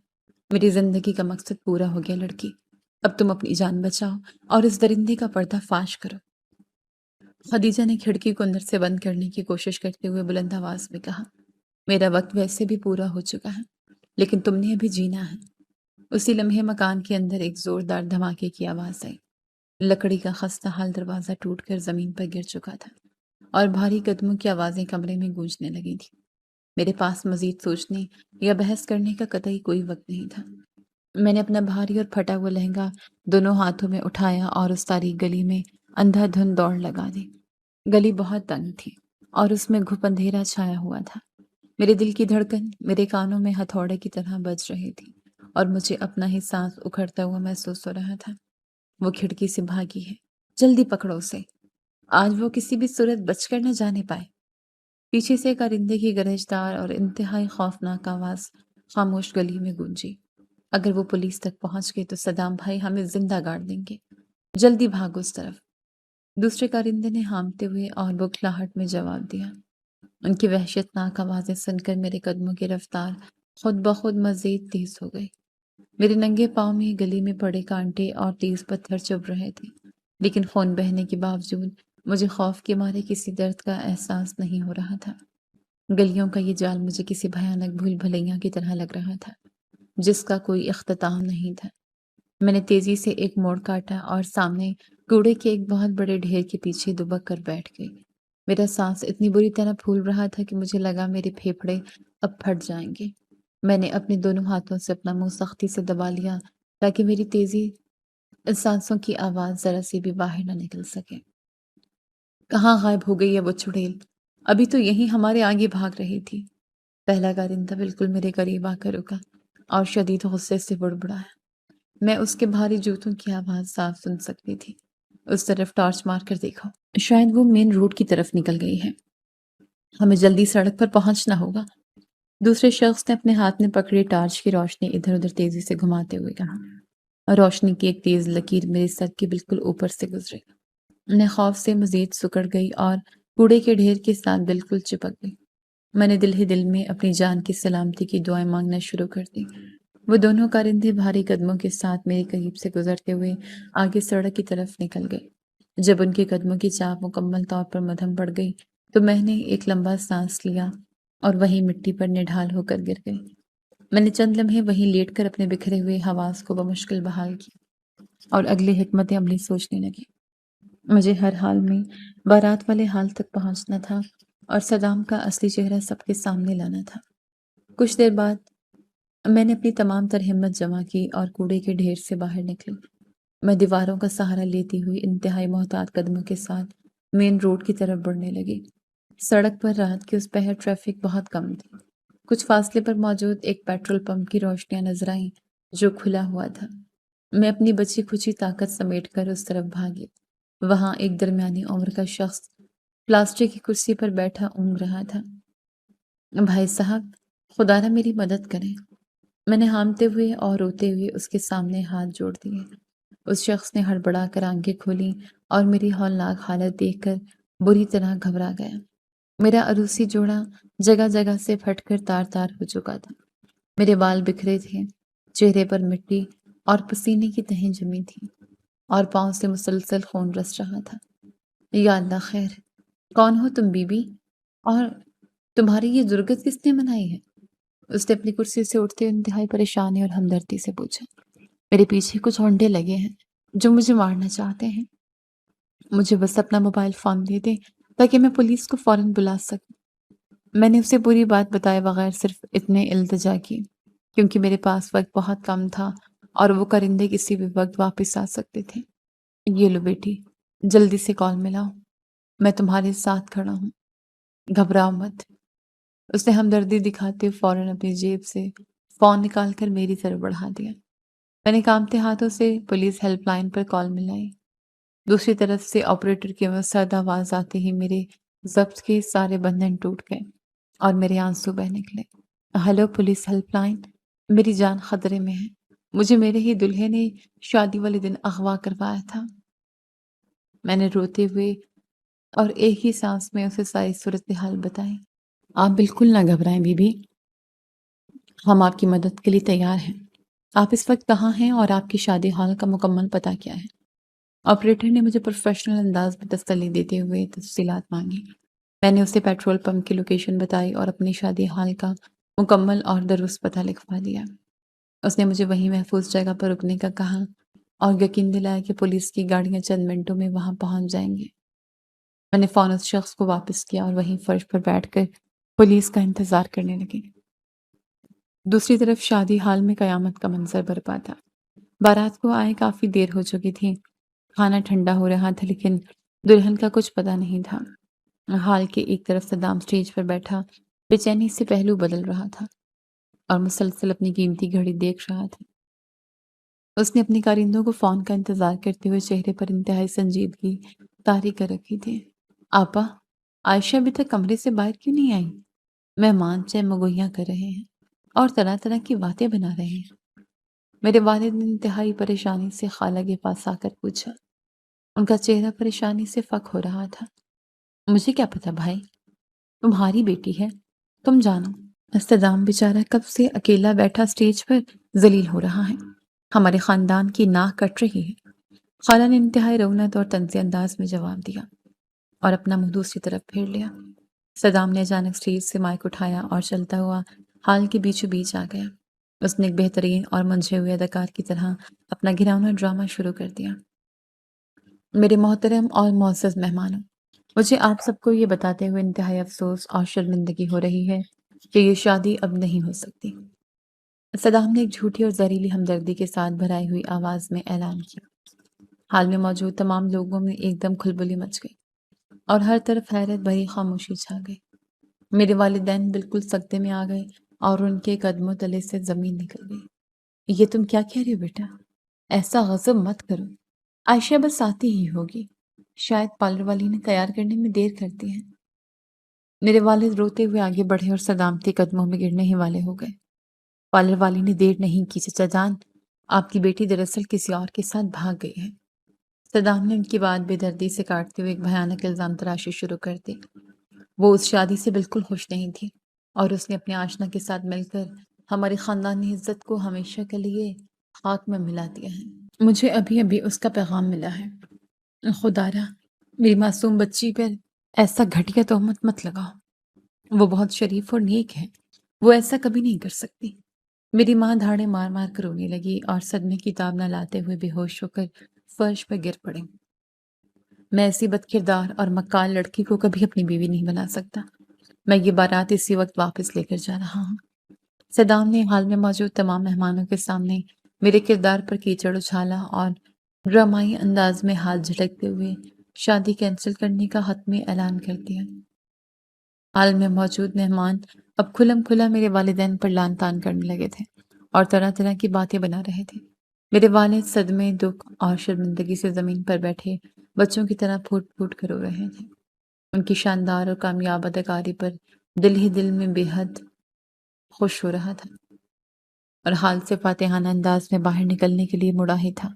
A: میری زندگی کا مقصد پورا ہو گیا لڑکی، اب تم اپنی جان بچاؤ اور اس درندے کا پردہ فاش کرو۔ خدیجہ نے کھڑکی کو اندر سے بند کرنے کی کوشش کرتے ہوئے بلند آواز میں کہا، میرا وقت ویسے بھی پورا ہو چکا ہے لیکن تم نے ابھی جینا ہے۔ اسی لمحے مکان کے اندر ایک زوردار دھماکے کی آواز آئی۔ لکڑی کا خستہ حال دروازہ ٹوٹ کر زمین پر گر چکا تھا اور بھاری قدموں کی آوازیں کمرے میں گونجنے لگی تھیں۔ میرے پاس مزید سوچنے یا بحث کرنے کا قطعی کوئی وقت نہیں تھا۔ میں نے اپنا بھاری اور پھٹا ہوا لہنگا دونوں ہاتھوں میں اٹھایا اور اس تاریک گلی میں اندھا دھند دوڑ لگا دی۔ گلی بہت تنگ تھی اور اس میں گھپ اندھیرا چھایا ہوا تھا۔ میرے دل کی دھڑکن میرے کانوں میں ہتھوڑے کی طرح بج رہی تھی اور مجھے اپنا ہی سانس اکھڑتا ہوا محسوس ہو رہا تھا۔ وہ کھڑکی سے بھاگی ہے، جلدی پکڑو اسے، آج وہ کسی بھی صورت بچ کر نہ جانے پائے۔ پیچھے سے کرندے کی گرجدار اور انتہائی خوفناک آواز خاموش گلی میں گونجی۔ اگر وہ پولیس تک پہنچ گئے تو صدام بھائی ہمیں زندہ گاڑ دیں گے، جلدی بھاگو اس طرف۔ دوسرے کارندے نے ہامتے ہوئے اور بکھلاہٹ میں جواب دیا۔ ان کی وحشتناک آوازیں سن کر میرے قدموں کی رفتار خود بخود مزید تیز ہو گئی۔ میرے ننگے پاؤں میں گلی میں پڑے کانٹے اور تیز پتھر چبھ رہے تھے، لیکن خون بہنے کے باوجود مجھے خوف کے مارے کسی درد کا احساس نہیں ہو رہا تھا۔ گلیوں کا یہ جال مجھے کسی بھیانک بھول بھلیاں کی طرح لگ رہا تھا، جس کا کوئی اختتام نہیں تھا۔ میں نے تیزی سے ایک موڑ کاٹا اور سامنے کوڑے کے ایک بہت بڑے ڈھیر کے پیچھے دبک کر بیٹھ گئی۔ میرا سانس اتنی بری طرح پھول رہا تھا کہ مجھے لگا میرے پھیپھڑے اب پھٹ جائیں گے۔ میں نے اپنے دونوں ہاتھوں سے اپنا منہ سختی سے دبا لیا تاکہ میری تیزی سانسوں کی آواز ذرا سی بھی باہر نہ نکل سکے۔ کہاں غائب ہو گئی ہے وہ چڑیل؟ ابھی تو یہیں ہمارے آگے بھاگ رہی تھی۔ پہلا کارندہ بالکل میرے قریب آ کر رکا اور شدید غصے سے بڑبڑایا۔ میں اس کے بھاری جوتوں کی آواز صاف سن سکتی تھی۔ اس طرف ٹارچ مار کر دیکھو، شاید وہ مین روڈ کی طرف نکل گئی ہے، ہمیں جلدی سڑک پر پہنچنا ہوگا۔ دوسرے شخص نے اپنے ہاتھ میں پکڑی ٹارچ کی روشنی ادھر ادھر تیزی سے گھماتے ہوئے کہا۔ روشنی کی ایک تیز لکیر میرے سر کے بالکل اوپر سے گزری۔ میں خوف سے مزید سکڑ گئی اور کوڑے کے ڈھیر کے ساتھ بالکل چپک گئی۔ میں نے دل ہی دل میں اپنی جان کی سلامتی کی دعائیں مانگنا شروع کر دی۔ وہ دونوں کارندے بھاری قدموں کے ساتھ میرے قریب سے گزرتے ہوئے آگے سڑک کی طرف نکل گئے۔ جب ان کے قدموں کی چاپ مکمل طور پر مدھم پڑ گئی تو میں نے ایک لمبا سانس لیا اور وہیں مٹی پر نڈھال ہو کر گر گئی۔ میں نے چند لمحے وہیں لیٹ کر اپنے بکھرے ہوئے حواس کو بمشکل بحال کیا اور اگلی حکمت عملی سوچنے لگی۔ مجھے ہر حال میں بارات والے حال تک پہنچنا تھا اور صدام کا اصلی چہرہ سب کے سامنے لانا تھا۔ کچھ دیر بعد میں نے اپنی تمام تر ہمت جمع کی اور کوڑے کے ڈھیر سے باہر نکلی۔ میں دیواروں کا سہارا لیتی ہوئی انتہائی محتاط قدموں کے ساتھ مین روڈ کی طرف بڑھنے لگی۔ سڑک پر رات کے اس پہر ٹریفک بہت کم تھی۔ کچھ فاصلے پر موجود ایک پیٹرول پمپ کی روشنیاں نظر آئیں جو کھلا ہوا تھا۔ میں اپنی بچی کھچی طاقت سمیٹ کر اس طرف بھاگی۔ وہاں ایک درمیانی عمر کا شخص پلاسٹک کی کرسی پر بیٹھا اونگ رہا تھا۔ بھائی صاحب، خدا نہ میری مدد کریں۔ میں نے ہامتے ہوئے اور روتے ہوئے اس کے سامنے ہاتھ جوڑ دیے۔ اس شخص نے ہڑبڑا کر آنکھیں کھولی اور میری ہولناک حالت دیکھ کر بری طرح گھبرا گیا۔ میرا عروسی جوڑا جگہ جگہ سے پھٹ کر تار تار ہو چکا تھا۔ میرے بال بکھرے تھے، چہرے پر مٹی اور پسینے کی تہیں جمی تھیں اور پاؤں سے مسلسل خون رس رہا تھا۔ یا اللہ خیر، کون ہو تم بی بی؟ اور تمہاری یہ جرگت کس نے منائی ہے؟ اس نے اپنی کرسی سے اٹھتے انتہائی پریشانی اور ہمدردی سے پوچھا۔ میرے پیچھے کچھ ہونڈے لگے ہیں جو مجھے مارنا چاہتے ہیں۔ مجھے بس اپنا موبائل فون دے دیں تاکہ میں پولیس کو فوراً بلا سکوں۔ میں نے اسے پوری بات بتائے بغیر صرف اتنے التجا کی کیونکہ میرے پاس وقت بہت کم تھا اور وہ کرندے کسی بھی وقت واپس آ سکتے تھے۔ یہ لو بیٹی، جلدی سے کال ملاؤ، میں تمہارے ساتھ کھڑا ہوں، گھبراؤ مت۔ اس نے ہمدردی دکھاتے ہوئے فوراً اپنی جیب سے فون نکال کر میری طرف بڑھا دیا۔ میں نے کانپتے ہاتھوں سے پولیس ہیلپ لائن پر کال ملائی۔ دوسری طرف سے آپریٹر کی مسرد آواز آتے ہی میرے ضبط کے سارے بندھن ٹوٹ گئے اور میرے آنسو بہہ نکلے۔ ہیلو پولیس ہیلپ لائن، میری جان خطرے میں ہے، مجھے میرے ہی دلہے نے شادی والے دن اغوا کروایا تھا۔ میں نے روتے ہوئے اور ایک ہی سانس میں اسے ساری صورتحال بتائی۔ آپ بالکل نہ گھبرائیں بی بی، ہم آپ کی مدد کے لیے تیار ہیں۔ آپ اس وقت کہاں ہیں اور آپ کی شادی ہال کا مکمل پتہ کیا ہے؟ آپریٹر نے مجھے پروفیشنل انداز میں تسلی دیتے ہوئے تفصیلات مانگی۔ میں نے اسے پیٹرول پمپ کی لوکیشن بتائی اور اپنی شادی ہال کا مکمل اور درست پتہ لکھوا دیا۔ اس نے مجھے وہیں محفوظ جگہ پر رکنے کا کہا اور یقین دلایا کہ پولیس کی گاڑیاں چند منٹوں میں وہاں پہنچ جائیں گے۔ میں نے فون اس شخص کو واپس کیا اور وہیں فرش پر بیٹھ کر پولیس کا انتظار کرنے لگی۔ دوسری طرف شادی حال میں قیامت کا منظر برپا تھا۔ بارات کو آئے کافی دیر ہو چکی تھی۔ کھانا ٹھنڈا ہو رہا تھا لیکن دلہن کا کچھ پتہ نہیں تھا۔ ہال کے ایک طرف صدام سٹیج پر بیٹھا بے چینی سے پہلو بدل رہا تھا اور مسلسل اپنی قیمتی گھڑی دیکھ رہا تھا۔ اس نے اپنی کارندوں کو فون کا انتظار کرتے ہوئے چہرے پر انتہائی سنجیدگی طاری کر رکھی تھی۔ آپا، عائشہ ابھی تک کمرے سے باہر کیوں نہیں آئی؟ مہمان چہ مگوئیاں کر رہے ہیں اور طرح طرح کی باتیں بنا رہے ہیں۔ میرے والد نے انتہائی پریشانی سے خالہ کے پاس آ کر پوچھا۔ ان کا چہرہ پریشانی سے فک ہو رہا تھا۔ مجھے کیا پتا بھائی، تمہاری بیٹی ہے، تم جانو۔ استدام بیچارہ کب سے اکیلا بیٹھا سٹیج پر ذلیل ہو رہا ہے۔ ہمارے خاندان کی ناک کٹ رہی ہے۔ خالہ نے انتہائی رونت اور طنزی انداز میں جواب دیا اور اپنا منہ دوسری طرف پھیر لیا۔ صدام نے اچانک سٹیج سے مائک اٹھایا اور چلتا ہوا ہال کے بیچوں بیچ آ گیا۔ اس نے ایک بہترین اور منجھے ہوئے اداکار کی طرح اپنا گھراؤنا ڈرامہ شروع کر دیا۔ میرے محترم اور معزز مہمانوں، مجھے آپ سب کو یہ بتاتے ہوئے انتہائی افسوس اور شرمندگی ہو رہی ہے کہ یہ شادی اب نہیں ہو سکتی۔ صدام نے ایک جھوٹی اور زہریلی ہمدردی کے ساتھ بھرائی ہوئی آواز میں اعلان کیا۔ حال میں موجود تمام لوگوں میں ایک دم کھلبلی مچ گئی اور ہر طرف حیرت بھری خاموشی چھا گئی۔ میرے والدین بالکل سکتے میں آ گئے اور ان کے قدموں تلے سے زمین نکل گئی۔ یہ تم کیا کہہ رہے ہو بیٹا؟ ایسا غضب مت کرو، عائشہ بس آتی ہی ہوگی، شاید پارلر والی نے تیار کرنے میں دیر کر دی ہے۔ میرے والد روتے ہوئے آگے بڑھے اور صدامتی قدموں میں گرنے ہی والے ہو گئے۔ پارلر والی نے دیر نہیں کی چچا جان، آپ کی بیٹی دراصل کسی اور کے ساتھ بھاگ گئی ہے۔ صدام نے ان کی بات بے دردی سے کاٹتے ہوئے ایک بھیانک الزام تراشی شروع کر دی۔ وہ اس شادی سے بالکل خوش نہیں تھی اور اس نے اپنے آشنا کے ساتھ مل کر ہماری خاندانی عزت کو ہمیشہ کے لیے خاک میں ملا دیا ہے۔ مجھے ابھی ابھی اس کا پیغام ملا ہے۔ خدا را، میری معصوم بچی پر ایسا گھٹیا تہمت مت لگاؤ۔ وہ بہت شریف اور نیک ہے، وہ ایسا کبھی نہیں کر سکتی۔ میری ماں دھاڑے مار مار کر رونے لگی اور صدمے کی تاب نہ لاتے ہوئے بے ہوش ہو کر فرش پر گر پڑے۔ میں ایسی بد کردار اور مکار لڑکی کو کبھی اپنی بیوی نہیں بنا سکتا۔ میں یہ بارات اسی وقت واپس لے کر جا رہا ہوں۔ صدام نے حال میں موجود تمام مہمانوں کے سامنے میرے کردار پر کیچڑ اچھالا اور ڈرامائی انداز میں ہاتھ جھٹکتے ہوئے شادی کینسل کرنے کا حتمی اعلان کر دیا۔ حال میں موجود مہمان اب کھلم کھلا میرے والدین پر لعن طعن کرنے لگے تھے اور طرح طرح کی باتیں بنا رہے تھے۔ میرے والد صدمے، دکھ اور شرمندگی سے زمین پر بیٹھے بچوں کی طرح پھوٹ پھوٹ کر رو رہے تھے۔ ان کی شاندار اور کامیاب اداکاری پر دل ہی دل میں بے حد خوش ہو رہا تھا اور حال سے فاتحانہ انداز میں باہر نکلنے کے لیے مڑا ہی تھا۔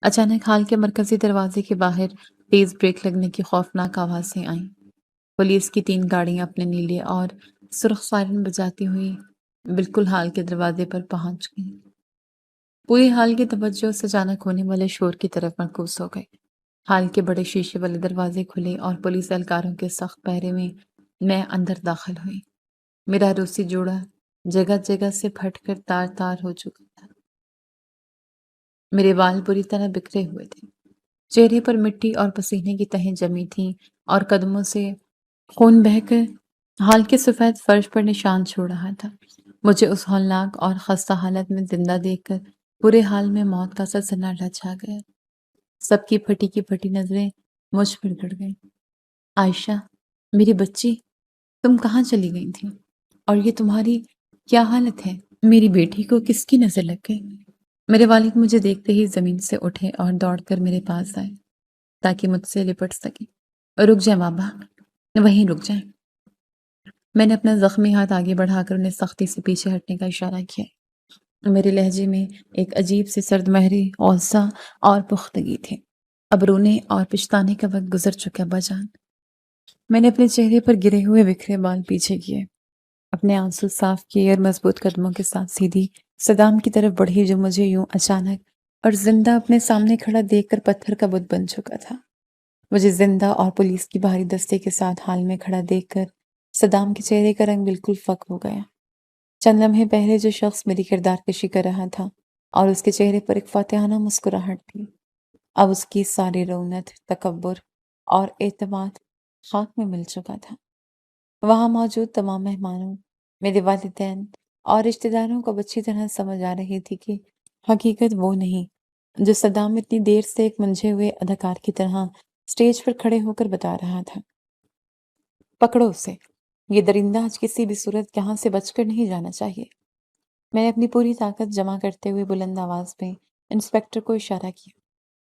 A: اچانک حال کے مرکزی دروازے کے باہر تیز بریک لگنے کی خوفناک آوازیں آئیں۔ پولیس کی 3 گاڑیاں اپنے نیلے اور سرخ سائرن بجاتی ہوئی بالکل حال کے دروازے پر پہنچ گئیں۔ پورے حال کی توجہ اس اچانک ہونے والے شور کی طرف مرکوز ہو گئی۔ حال کے بڑے شیشے والے دروازے کھلے اور پولیس اہلکاروں کے سخت پہرے میں اندر داخل ہوئی۔ میرا روسی جوڑا جگہ جگہ سے پھٹ کر تار تار ہو چکا تھا۔ میرے بال بری طرح بکھرے ہوئے تھے۔ چہرے پر مٹی اور پسینے کی تہیں جمی تھیں اور قدموں سے خون بہہ کر حال کے سفید فرش پر نشان چھوڑ رہا تھا۔ مجھے اس ہولناک اور خستہ حالت میں زندہ دیکھ کر پورے حال میں موت کا سا سناٹا چھا گیا۔ سب کی پھٹی نظریں مجھ پر گڑ گئیں۔ عائشہ، میری بچی، تم کہاں چلی گئی تھی؟ اور یہ تمہاری کیا حالت ہے؟ میری بیٹی کو کس کی نظر لگ گئی؟ میرے والد مجھے دیکھتے ہی زمین سے اٹھے اور دوڑ کر میرے پاس آئے تاکہ مجھ سے لپٹ سکیں۔ رک جائیں بابا، وہیں رک جائیں۔ میں نے اپنا زخمی ہاتھ آگے بڑھا کر انہیں سختی سے پیچھے ہٹنے کا اشارہ کیا۔ میرے لہجے میں ایک عجیب سی سرد مہری غصہ اور پختگی تھی۔ اب رونے اور پچھتانے کا وقت گزر چکا باجان۔ میں نے اپنے چہرے پر گرے ہوئے بکھرے بال پیچھے کیے، اپنے آنسو صاف کیے اور مضبوط قدموں کے ساتھ سیدھی صدام کی طرف بڑھی جو مجھے یوں اچانک اور زندہ اپنے سامنے کھڑا دیکھ کر پتھر کا بت بن چکا تھا۔ مجھے زندہ اور پولیس کی بھاری دستے کے ساتھ حال میں کھڑا دیکھ کر صدام کے چہرے کا رنگ بالکل فک ہو گیا۔ چند لمحے پہلے جو شخص میری کردار کشی کر رہا تھا اور اس کے چہرے پر ایک فاتحانہ مسکراہٹ تھی، اب اس کی ساری رونت، تکبر اور اعتماد خاک میں مل چکا تھا۔ وہاں موجود تمام مہمانوں، میرے والدین اور رشتہ داروں کو اب اچھی طرح سمجھ آ رہی تھی کہ حقیقت وہ نہیں جو صدام اتنی دیر سے ایک منجھے ہوئے اداکار کی طرح اسٹیج پر کھڑے ہو کر بتا رہا تھا۔ پکڑو اسے، یہ درندہ آج کسی بھی صورت یہاں سے بچ کر نہیں جانا چاہیے۔ میں نے اپنی پوری طاقت جمع کرتے ہوئے بلند آواز میں انسپکٹر کو اشارہ کیا۔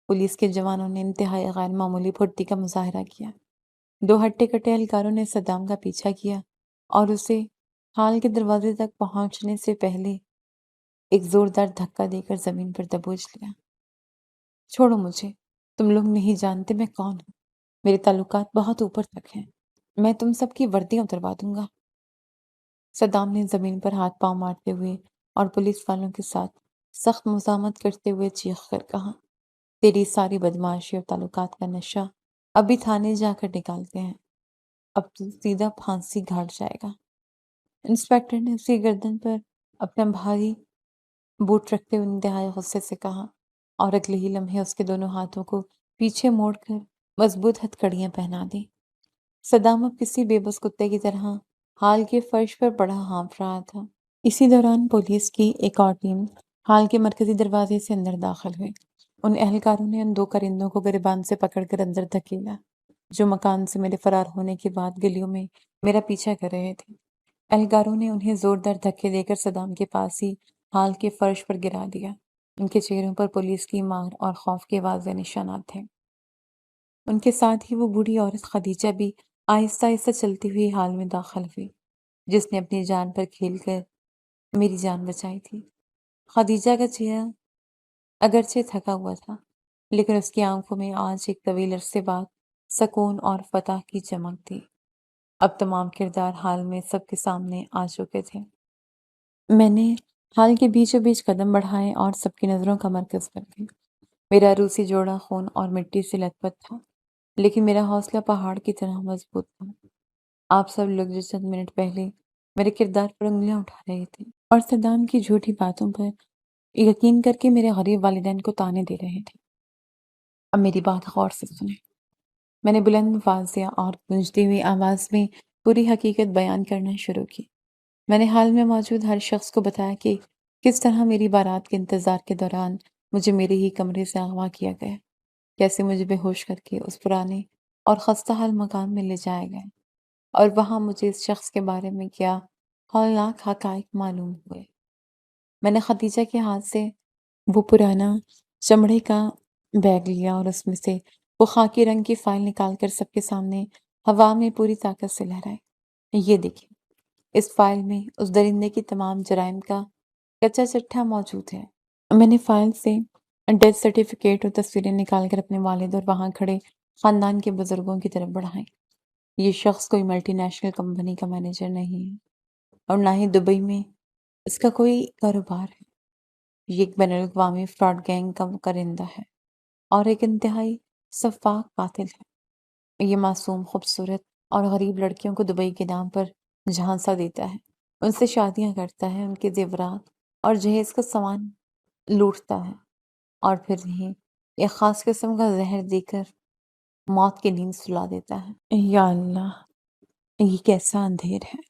A: پولیس کے جوانوں نے انتہائی غیر معمولی پھرتی کا مظاہرہ کیا۔ دو ہٹے کٹے اہلکاروں نے صدام کا پیچھا کیا اور اسے ہال کے دروازے تک پہنچنے سے پہلے ایک زوردار دھکا دے کر زمین پر دبوچ لیا۔ چھوڑو مجھے، تم لوگ نہیں جانتے میں کون ہوں۔ میرے تعلقات بہت اوپر تک ہیں۔ میں تم سب کی وردیاں اتروا دوں گا۔ صدام نے زمین پر ہاتھ پاؤں مارتے ہوئے اور پولیس والوں کے ساتھ سخت مزاحمت کرتے ہوئے چیخ کر کہا، تیری ساری بدمعاشی اور تعلقات کا نشہ ابھی تھانے جا کر نکالتے ہیں۔ اب تو سیدھا پھانسی گھاٹ جائے گا۔ انسپکٹر نے اس کی گردن پر اپنا بھاری بوٹ رکھتے ہوئے انتہائی غصے سے کہا اور اگلے ہی لمحے اس کے دونوں ہاتھوں کو پیچھے موڑ کر مضبوط ہتھکڑیاں پہنا دی۔ صدام اب کسی بے بس کتے کی طرح ہال کے فرش پر پڑا ہانپ رہا تھا۔ اسی دوران پولیس کی ایک اور ٹیم ہال کے مرکزی دروازے سے اندر داخل ہوئی۔ ان اہلکاروں نے ان دو کرندوں کو گریبان سے پکڑ کر اندر دھکیلا جو مکان سے میرے فرار ہونے کے بعد گلیوں میں میرا پیچھا کر رہے تھے۔ اہلکاروں نے انہیں زوردار دھکے دے کر صدام کے پاس ہی ہال کے فرش پر گرا دیا۔ ان کے چہروں پر پولیس کی مار اور خوف کے واضح نشانات تھے۔ ان کے ساتھ ہی وہ بوڑھی عورت خدیجہ بھی آہستہ آہستہ چلتی ہوئی ہال میں داخل ہوئی، جس نے اپنی جان پر کھیل کر میری جان بچائی تھی۔ خدیجہ کا چہرہ اگرچہ تھکا ہوا تھا، لیکن اس کی آنکھوں میں آج ایک طویل عرصے بعد سکون اور فتح کی چمک تھی۔ اب تمام کردار حال میں سب کے سامنے آ چکے تھے۔ میں نے حال کے بیچوں بیچ قدم بڑھائے اور سب کی نظروں کا مرکز بن گئی۔ میرا عروسی جوڑا خون اور مٹی سے لت پت تھا، لیکن میرا حوصلہ پہاڑ کی طرح مضبوط تھا۔ آپ سب لوگ جو چند منٹ پہلے میرے کردار پر انگلیاں اٹھا رہے تھے اور صدام کی جھوٹی باتوں پر یقین کر کے میرے غریب والدین کو طعنے دے رہے تھے، اب میری بات غور سے سنیں۔ میں نے بلند واضح اور گونجتی ہوئی آواز میں پوری حقیقت بیان کرنا شروع کی۔ میں نے حال میں موجود ہر شخص کو بتایا کہ کس طرح میری بارات کے انتظار کے دوران مجھے میرے ہی کمرے سے اغوا کیا گیا، کیسے مجھے بے ہوش کر کے اس پرانے اور خستہ حال مکان میں لے جایا گیا، اور وہاں مجھے اس شخص کے بارے میں کیا ہولناک حقائق معلوم ہوئے۔ میں نے خدیجہ کے ہاتھ سے وہ پرانا چمڑے کا بیگ لیا اور اس میں سے وہ خاکی رنگ کی فائل نکال کر سب کے سامنے ہوا میں پوری طاقت سے لہرائی۔ یہ دیکھیں، اس فائل میں اس درندے کی تمام جرائم کا کچا چٹھا موجود ہے۔ میں نے فائل سے ڈیتھ سرٹیفکیٹ اور تصویریں نکال کر اپنے والد اور وہاں کھڑے خاندان کے بزرگوں کی طرف بڑھائیں۔ یہ شخص کوئی ملٹی نیشنل کمپنی کا مینیجر نہیں ہے اور نہ ہی دبئی میں اس کا کوئی کاروبار ہے۔ یہ ایک بین الاقوامی فراڈ گینگ کا کرندہ ہے اور ایک انتہائی سفاک قاتل ہے۔ یہ معصوم، خوبصورت اور غریب لڑکیوں کو دبئی کے نام پر جھانسا دیتا ہے، ان سے شادیاں کرتا ہے، ان کے زیورات اور جہیز کا سامان لوٹتا ہے اور پھر انہیں ایک خاص قسم کا زہر دے کر موت کی نیند سلا دیتا ہے۔ یا اللہ، یہ کیسا اندھیر ہے!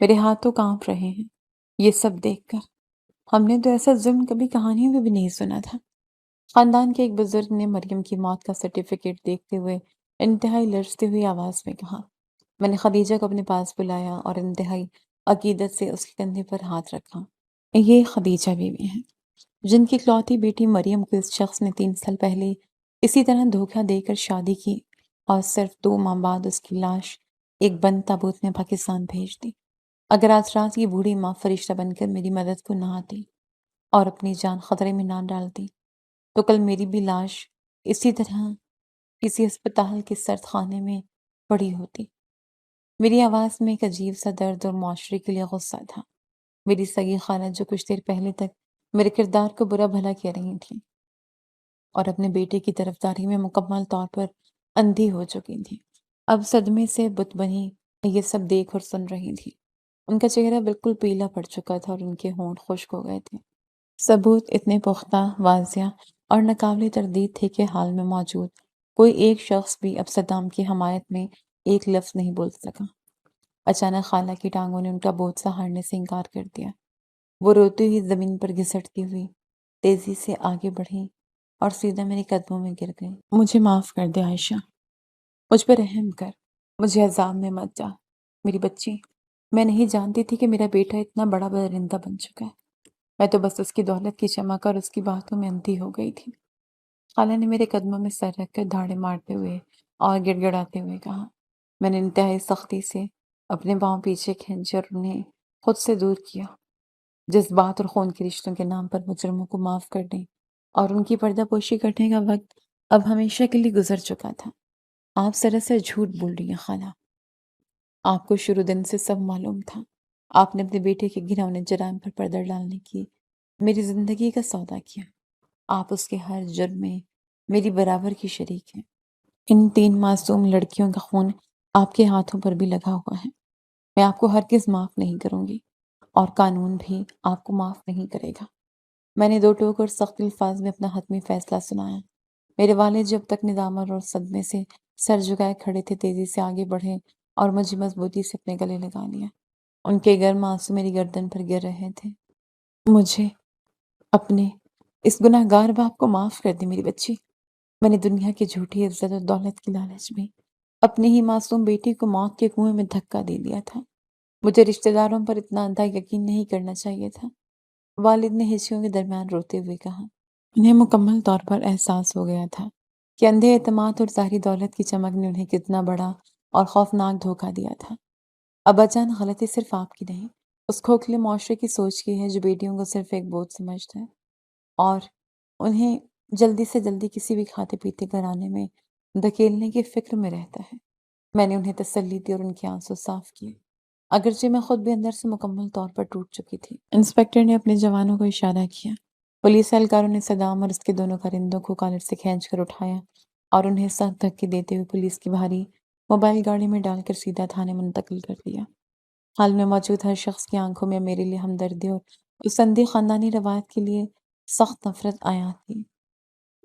A: میرے ہاتھ تو کانپ رہے ہیں یہ سب دیکھ کر۔ ہم نے تو ایسا ظلم کبھی کہانیوں میں بھی نہیں سنا تھا۔ خاندان کے ایک بزرگ نے مریم کی موت کا سرٹیفکیٹ دیکھتے ہوئے انتہائی لرزتی ہوئی آواز میں کہا۔ میں نے خدیجہ کو اپنے پاس بلایا اور انتہائی عقیدت سے اس کے کندھے پر ہاتھ رکھا۔ یہ خدیجہ بیوی ہیں، جن کی اکلوتی بیٹی مریم کو اس شخص نے 3 سال پہلے اسی طرح دھوکہ دے کر شادی کی اور صرف 2 ماہ بعد اس کی لاش ایک بند تابوت میں پاکستان بھیج دی۔ اگر آج رات کی بوڑھی ماں فرشتہ بن کر میری مدد کو نہ آتی اور اپنی جان خطرے میں نہ ڈالتی تو کل میری بھی لاش اسی طرح کسی ہسپتال کے سرد خانے میں پڑی ہوتی۔ میری آواز میں ایک عجیب سا درد اور معاشرے کے لیے غصہ تھا۔ میری سگی خالہ جو کچھ دیر پہلے تک میرے کردار کو برا بھلا کہہ رہی تھیں اور اپنے بیٹے کی طرفداری میں مکمل طور پر اندھی ہو چکی تھیں، اب صدمے سے بت بنی یہ سب دیکھ اور سن رہی تھی۔ ان کا چہرہ بالکل پیلا پڑ چکا تھا اور ان کے ہونٹ خشک ہو گئے تھے۔ ثبوت اتنے پختہ، واضح اور ناقابل تردید تھے کہ حال میں موجود کوئی ایک شخص بھی اب صدام کی حمایت میں ایک لفظ نہیں بول سکا۔ اچانک خالہ کی ٹانگوں نے ان کا بوجھ سہارنے سے انکار کر دیا۔ وہ روتی ہوئی زمین پر گھسٹتی ہوئی تیزی سے آگے بڑھی اور سیدھا میرے قدموں میں گر گئی۔ مجھے معاف کر دے عائشہ، مجھ پر رحم کر، مجھے عذاب میں مت ڈال میری بچی۔ میں نہیں جانتی تھی کہ میرا بیٹا اتنا بڑا درندہ بن چکا ہے۔ میں تو بس اس کی دولت کی چمک اور اس کی باتوں میں اندھی ہو گئی تھی۔ خالہ نے میرے قدموں میں سر رکھ کر دھاڑے مارتے ہوئے اور گڑ گڑاتے ہوئے کہا۔ میں نے انتہائی سختی سے اپنے پاؤں پیچھے کھینچے اور انہیں خود سے دور کیا۔ جذبات اور خون کے رشتوں کے نام پر مجرموں کو معاف کرنے اور ان کی پردہ پوشی کرنے کا وقت اب ہمیشہ کے لیے گزر چکا تھا۔ آپ سراسر جھوٹ بول رہی ہیں خالہ۔ آپ کو شروع دن سے سب معلوم تھا۔ آپ نے اپنے بیٹے کے گھناؤنے جرائم پر پردہ ڈالنے کی میری زندگی کا سودا کیا۔ آپ اس کے ہر جرم میں میری برابر کی شریک ہیں۔ ان 3 معصوم لڑکیوں کا خون آپ کے ہاتھوں پر بھی لگا ہوا ہے۔ میں آپ کو ہرگز معاف نہیں کروں گی اور قانون بھی آپ کو معاف نہیں کرے گا۔ میں نے 2 ٹوک اور سخت الفاظ میں اپنا حتمی فیصلہ سنایا۔ میرے والد جب تک ندامت اور صدمے سے سر جھکائے کھڑے تھے، تیزی سے آگے بڑھے اور مجھے مضبوطی سے اپنے گلے لگا لیا۔ ان کے گرم آنسو میری گردن پر گر رہے تھے۔ مجھے اپنے اس گناہ گار باپ کو معاف کر دی میری بچی۔ میں نے دنیا کی جھوٹی عزت اور دولت کی لالچ میں اپنے ہی معصوم بیٹی کو موت کے کنویں میں دھکا دے دیا تھا۔ مجھے رشتہ داروں پر اتنا اندھا یقین نہیں کرنا چاہیے تھا، والد نے ہنسیوں کے درمیان روتے ہوئے کہا۔ انہیں مکمل طور پر احساس ہو گیا تھا کہ اندھے اعتماد اور ظاہری دولت کی چمک نے انہیں کتنا بڑا اور خوفناک دھوکہ دیا تھا۔ اب اچانک غلطی صرف آپ کی نہیں، اس کھوکھلے معاشرے کی سوچ کی ہے جو بیٹیوں کو صرف ایک بوجھ سمجھتا ہے اور انہیں جلدی سے جلدی کسی بھی کھاتے پیتے گھرانے میں دھکیلنے کی فکر میں رہتا ہے۔ میں نے انہیں تسلی دی اور ان کے آنسو صاف کیے، اگرچہ میں خود بھی اندر سے مکمل طور پر ٹوٹ چکی تھی۔ انسپکٹر نے اپنے جوانوں کو اشارہ کیا۔ پولیس اہلکاروں نے صدام اور اس کے دونوں کارندوں کو کالر سے کھینچ کر اٹھایا اور انہیں سخت دھکے دیتے ہوئے پولیس کی بھاری موبائل گاڑی میں ڈال کر سیدھا تھانے منتقل کر دیا۔ حال میں موجود ہر شخص کی آنکھوں میں میرے لیے ہمدردی اور اس اندھی خاندانی روایت کے لیے سخت نفرت عیاں تھی۔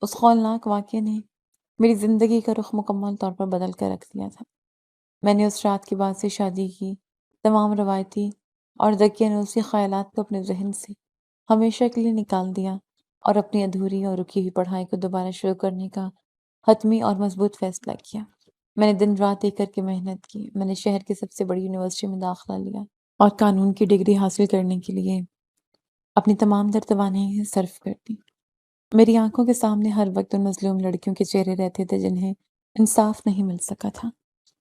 A: اس خولناک واقعے نے میری زندگی کا رخ مکمل طور پر بدل کر رکھ دیا تھا۔ میں نے اس رات کے بعد سے شادی کی تمام روایتی اور دقیانوسی خیالات کو اپنے ذہن سے ہمیشہ کے لیے نکال دیا اور اپنی ادھوری اور رکی ہوئی پڑھائی کو دوبارہ شروع کرنے کا حتمی اور مضبوط فیصلہ کیا۔ میں نے دن رات ایک کر کے محنت کی۔ میں نے شہر کی سب سے بڑی یونیورسٹی میں داخلہ لیا اور قانون کی ڈگری حاصل کرنے کے لیے اپنی تمام تر توانائی صرف کر دی۔ میری آنکھوں کے سامنے ہر وقت ان مظلوم لڑکیوں کے چہرے رہتے تھے جنہیں انصاف نہیں مل سکا تھا۔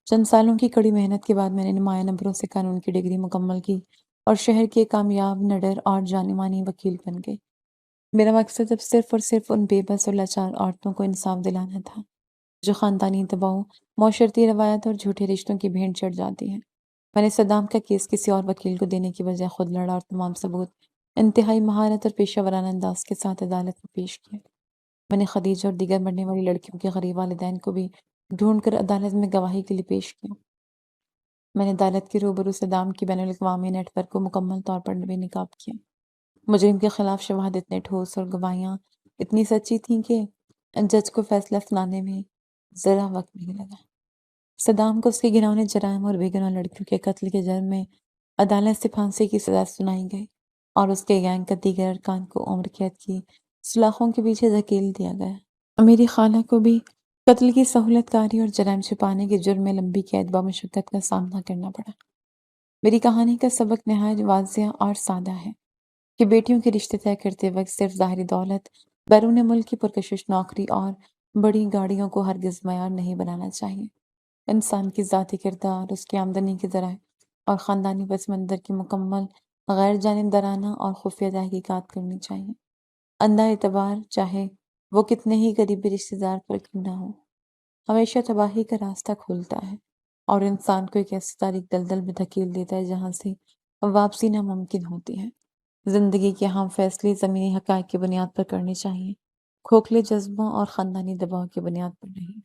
A: چند سالوں کی کڑی محنت کے بعد میں نے نمایاں نمبروں سے قانون کی ڈگری مکمل کی اور شہر کی ایک کامیاب، نڈر اور جانی مانی وکیل بن گئی۔ میرا مقصد اب صرف اور صرف ان بے بس اور لاچار عورتوں کو انصاف دلانا تھا جو خاندانی دباؤ، معاشرتی روایت اور جھوٹے رشتوں کی بھینٹ چڑھ جاتی ہیں۔ میں نے صدام کا کیس کسی اور وکیل کو دینے کی بجائے خود لڑا اور تمام ثبوت انتہائی مہارت اور پیشہ ورانہ انداز کے ساتھ عدالت میں پیش کیا۔ میں نے خدیجہ اور دیگر مرنے والی لڑکیوں کے غریب والدین کو بھی ڈھونڈ کر عدالت میں گواہی کے لیے پیش کیا۔ میں نے عدالت کے روبرو صدام کی بین الاقوامی نیٹ ورک کو مکمل طور پر بے نقاب کیا۔ مجرم کے خلاف شواہد اتنے ٹھوس اور گواہیاں اتنی سچی تھیں کہ جج کو فیصلہ سنانے میں ذرا وقت نہیں لگا۔ صدام کو اس کے گھناؤنے جرائم اور بے گناہ لڑکیوں کے قتل کے جرم میں عدالت سے پھانسی کی سزا سنائی گئی اور اس کے گینگ کا دیگر ارکان کو عمر قید کی سلاخوں کے پیچھے دھکیل دیا گیا۔ میری خالہ کو بھی قتل کی سہولت کاری اور جرائم چھپانے کے جرم میں لمبی قید بمشقت کا سامنا کرنا پڑا۔ میری کہانی کا سبق نہایت واضح اور سادہ ہے کہ بیٹیوں کے رشتے طے کرتے وقت صرف ظاہری دولت، بیرون ملک کی پرکشش نوکری اور بڑی گاڑیوں کو ہرگز معیار نہیں بنانا چاہیے۔ انسان کی ذاتی کردار، اس کی آمدنی کے ذرائع اور خاندانی پس منظر کی مکمل غیر جانبدارانہ اور خفیہ تحقیقات کرنی چاہیے۔ اندھا اعتبار، چاہے وہ کتنے ہی قریبی رشتے دار پر کیوں نہ ہو، ہمیشہ تباہی کا راستہ کھولتا ہے اور انسان کو ایک ایسی تاریک دلدل میں دھکیل دیتا ہے جہاں سے واپسی ناممکن ہوتی ہے۔ زندگی کے اہم فیصلے زمینی حقائق کی بنیاد پر کرنے چاہیے، کھوکھلے جذبوں اور خاندانی دباؤ کی بنیاد پر نہیں۔